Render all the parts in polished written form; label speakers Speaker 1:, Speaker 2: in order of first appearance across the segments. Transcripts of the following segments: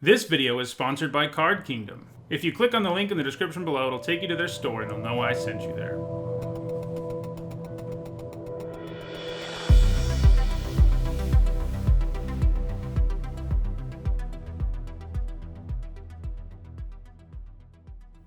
Speaker 1: This video is sponsored by Card Kingdom. If you click on the link in the description below, it'll take you to their store and they'll know I sent you there.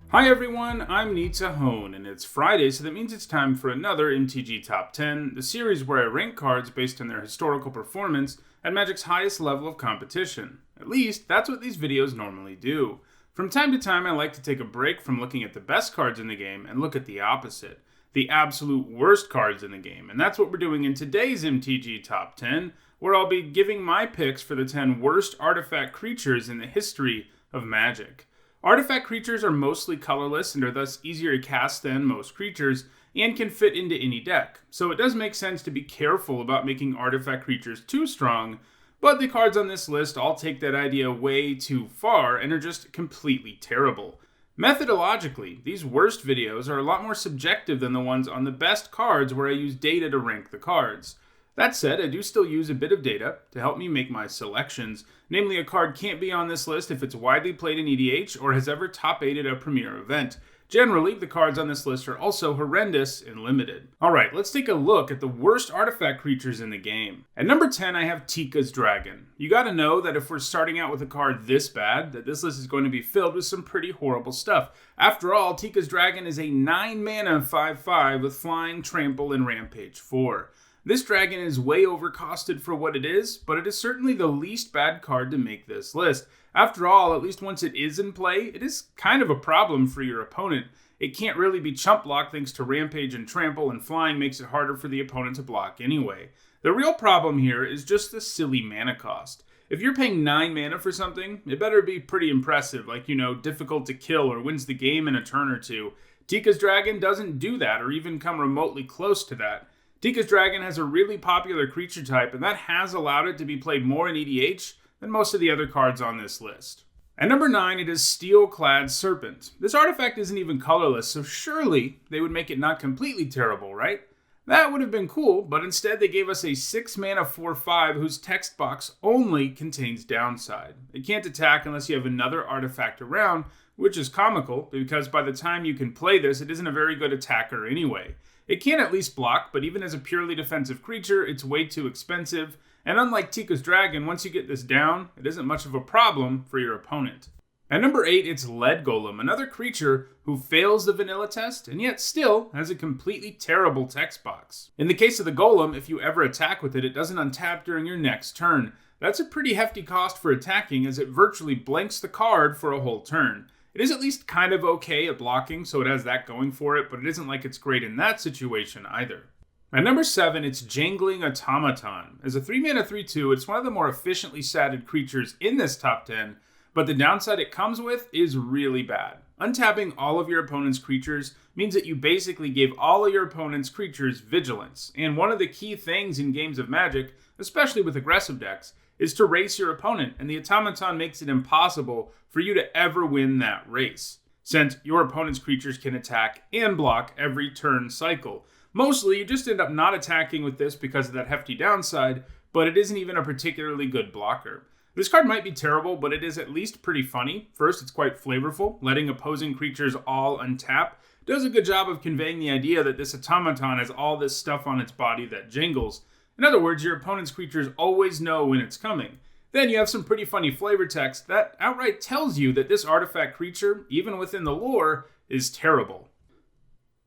Speaker 1: Hi everyone, I'm Nita Hone, and it's Friday, so that means it's time for another MTG Top 10, the series where I rank cards based on their historical performance at Magic's highest level of competition. At least, that's what these videos normally do. From time to time, I like to take a break from looking at the best cards in the game and look at the opposite, the absolute worst cards in the game, and that's what we're doing in today's MTG Top 10, where I'll be giving my picks for the 10 worst artifact creatures in the history of Magic. Artifact creatures are mostly colorless and are thus easier to cast than most creatures, and can fit into any deck, so it does make sense to be careful about making artifact creatures too strong, but the cards on this list all take that idea way too far and are just completely terrible. Methodologically, these worst videos are a lot more subjective than the ones on the best cards where I use data to rank the cards. That said, I do still use a bit of data to help me make my selections. Namely, a card can't be on this list if it's widely played in EDH or has ever top 8'd a premier event. Generally, the cards on this list are also horrendous and limited. Alright, let's take a look at the worst artifact creatures in the game. At number 10, I have Tika's Dragon. You gotta know that if we're starting out with a card this bad, that this list is going to be filled with some pretty horrible stuff. After all, Tika's Dragon is a 9-mana 5/5 with Flying, Trample, and Rampage 4. This dragon is way overcosted for what it is, but it is certainly the least bad card to make this list. After all, at least once it is in play, it is kind of a problem for your opponent. It can't really be chump blocked thanks to Rampage and Trample, and Flying makes it harder for the opponent to block anyway. The real problem here is just the silly mana cost. If you're paying 9 mana for something, it better be pretty impressive, like, difficult to kill or wins the game in a turn or two. Tika's Dragon doesn't do that, or even come remotely close to that. Tika's Dragon has a really popular creature type, and that has allowed it to be played more in EDH than most of the other cards on this list. At number 9, it is Steel-Clad Serpent. This artifact isn't even colorless, so surely they would make it not completely terrible, right? That would have been cool, but instead they gave us a 6-mana 4/5 whose text box only contains downside. It can't attack unless you have another artifact around, which is comical, because by the time you can play this, it isn't a very good attacker anyway. It can at least block, but even as a purely defensive creature, it's way too expensive, and unlike Tika's Dragon, once you get this down, it isn't much of a problem for your opponent. At number 8, it's Lead Golem, another creature who fails the vanilla test, and yet still has a completely terrible text box. In the case of the Golem, if you ever attack with it, it doesn't untap during your next turn. That's a pretty hefty cost for attacking, as it virtually blanks the card for a whole turn. It is at least kind of okay at blocking, so it has that going for it, but it isn't like it's great in that situation either. At number 7, it's Jangling Automaton. As a 3-mana 3/2, it's one of the more efficiently satted creatures in this top 10, but the downside it comes with is really bad. Untapping all of your opponent's creatures means that you basically gave all of your opponent's creatures vigilance, and one of the key things in games of Magic, especially with aggressive decks, is to race your opponent, and the automaton makes it impossible for you to ever win that race, since your opponent's creatures can attack and block every turn cycle. Mostly, you just end up not attacking with this because of that hefty downside, but it isn't even a particularly good blocker. This card might be terrible, but it is at least pretty funny. First, it's quite flavorful. Letting opposing creatures all untap does a good job of conveying the idea that this automaton has all this stuff on its body that jingles. In other words, your opponent's creatures always know when it's coming. Then you have some pretty funny flavor text that outright tells you that this artifact creature, even within the lore, is terrible.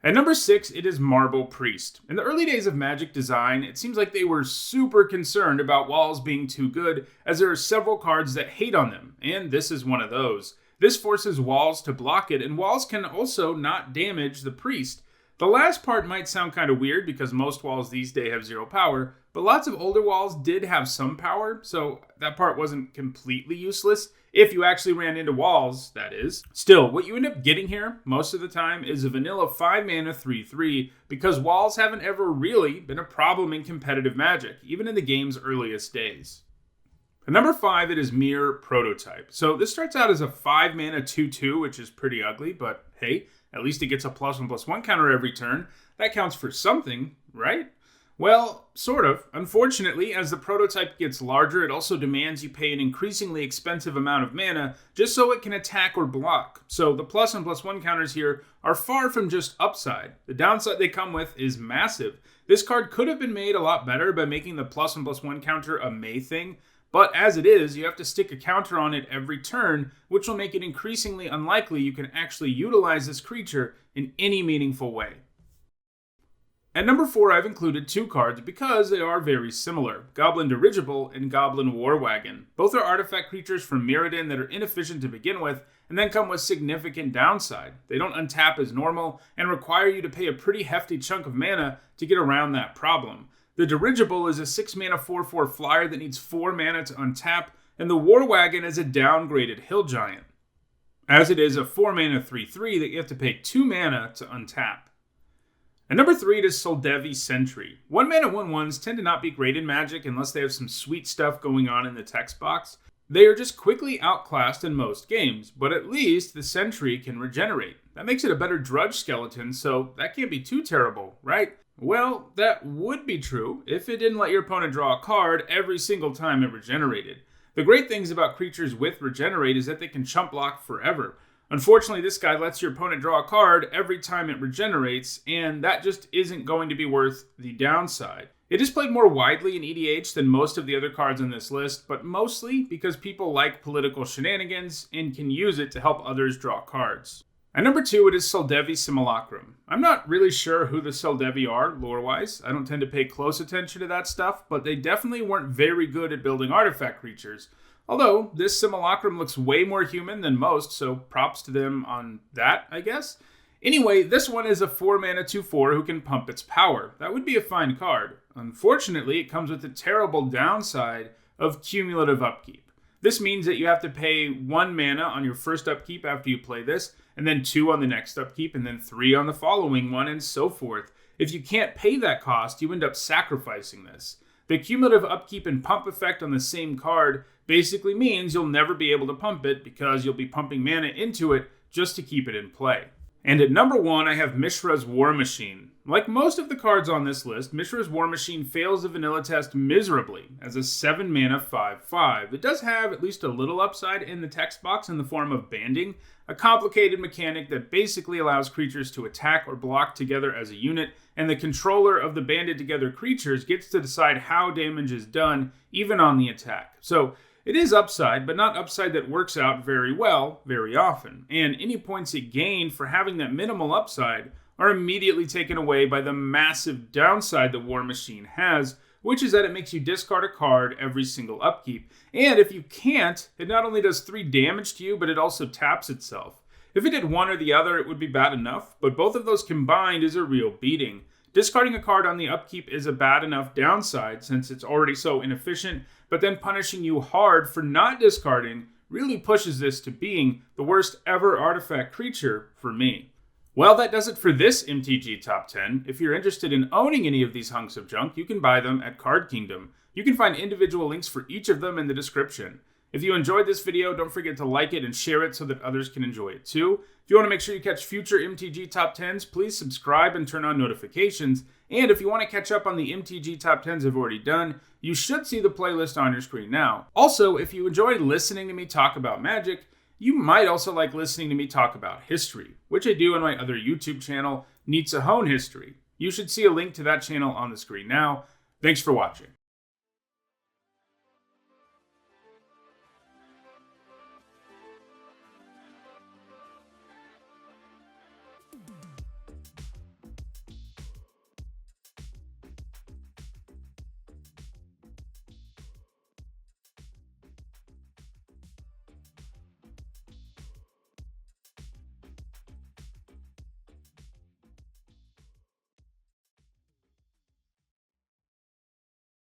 Speaker 1: At number 6, it is Marble Priest. In the early days of Magic design, it seems like they were super concerned about walls being too good, as there are several cards that hate on them, and this is one of those. This forces walls to block it, and walls can also not damage the priest. The last part might sound kind of weird because most walls these days have 0 power, but lots of older walls did have some power, so that part wasn't completely useless. If you actually ran into walls, that is. Still, what you end up getting here, most of the time, is a vanilla 5-mana 3/3, because walls haven't ever really been a problem in competitive Magic, even in the game's earliest days. At number 5, it is Mere Prototype. So this starts out as a 5-mana 2/2, which is pretty ugly, but hey, at least it gets a +1/+1 counter every turn. That counts for something, right? Well, sort of. Unfortunately, as the prototype gets larger, it also demands you pay an increasingly expensive amount of mana just so it can attack or block. So the plus and plus one counters here are far from just upside. The downside they come with is massive. This card could have been made a lot better by making the plus and plus one counter a May thing, but as it is, you have to stick a counter on it every turn, which will make it increasingly unlikely you can actually utilize this creature in any meaningful way. At number 4, I've included two cards because they are very similar, Goblin Dirigible and Goblin War Wagon. Both are artifact creatures from Mirrodin that are inefficient to begin with, and then come with significant downside. They don't untap as normal, and require you to pay a pretty hefty chunk of mana to get around that problem. The Dirigible is a 6 mana 4/4 flyer that needs 4 mana to untap, and the War Wagon is a downgraded Hill Giant, as it is a 4 mana 3/3 that you have to pay 2 mana to untap. At number 3, it is Soldevi Sentry. 1 mana 1/1s tend to not be great in Magic unless they have some sweet stuff going on in the text box. They are just quickly outclassed in most games, but at least the Sentry can regenerate. That makes it a better Drudge skeleton, so that can't be too terrible, right? Well, that would be true if it didn't let your opponent draw a card every single time it regenerated. The great things about creatures with Regenerate is that they can chump block forever. Unfortunately, this guy lets your opponent draw a card every time it regenerates, and that just isn't going to be worth the downside. It is played more widely in EDH than most of the other cards on this list, but mostly because people like political shenanigans and can use it to help others draw cards. At number 2, it is Soldevi Simulacrum. I'm not really sure who the Soldevi are, lore-wise. I don't tend to pay close attention to that stuff, but they definitely weren't very good at building artifact creatures. Although, this Simulacrum looks way more human than most, so props to them on that, I guess. Anyway, this one is a 4 mana 2/4 who can pump its power. That would be a fine card. Unfortunately, it comes with the terrible downside of cumulative upkeep. This means that you have to pay 1 mana on your first upkeep after you play this, and then 2 on the next upkeep, and then 3 on the following one, and so forth. If you can't pay that cost, you end up sacrificing this. The cumulative upkeep and pump effect on the same card basically means you'll never be able to pump it because you'll be pumping mana into it just to keep it in play. And at number 1, I have Mishra's War Machine. Like most of the cards on this list, Mishra's War Machine fails the vanilla test miserably as a 7 mana 5/5. It does have at least a little upside in the text box in the form of banding, a complicated mechanic that basically allows creatures to attack or block together as a unit, and the controller of the banded together creatures gets to decide how damage is done, even on the attack. So it is upside, but not upside that works out very well very often, and any points it gained for having that minimal upside are immediately taken away by the massive downside the War Machine has, which is that it makes you discard a card every single upkeep. And if you can't, it not only does 3 damage to you, but it also taps itself. If it did one or the other, it would be bad enough, but both of those combined is a real beating. Discarding a card on the upkeep is a bad enough downside since it's already so inefficient, but then punishing you hard for not discarding really pushes this to being the worst ever artifact creature for me. Well, that does it for this MTG Top 10. If you're interested in owning any of these hunks of junk, you can buy them at Card Kingdom. You can find individual links for each of them in the description. If you enjoyed this video, don't forget to like it and share it so that others can enjoy it too. If you want to make sure you catch future MTG Top 10s, please subscribe and turn on notifications. And if you want to catch up on the MTG Top 10s I've already done, you should see the playlist on your screen now. Also, if you enjoyed listening to me talk about Magic, you might also like listening to me talk about history, which I do on my other YouTube channel, Nitsa Hone History. You should see a link to that channel on the screen now. Thanks for watching.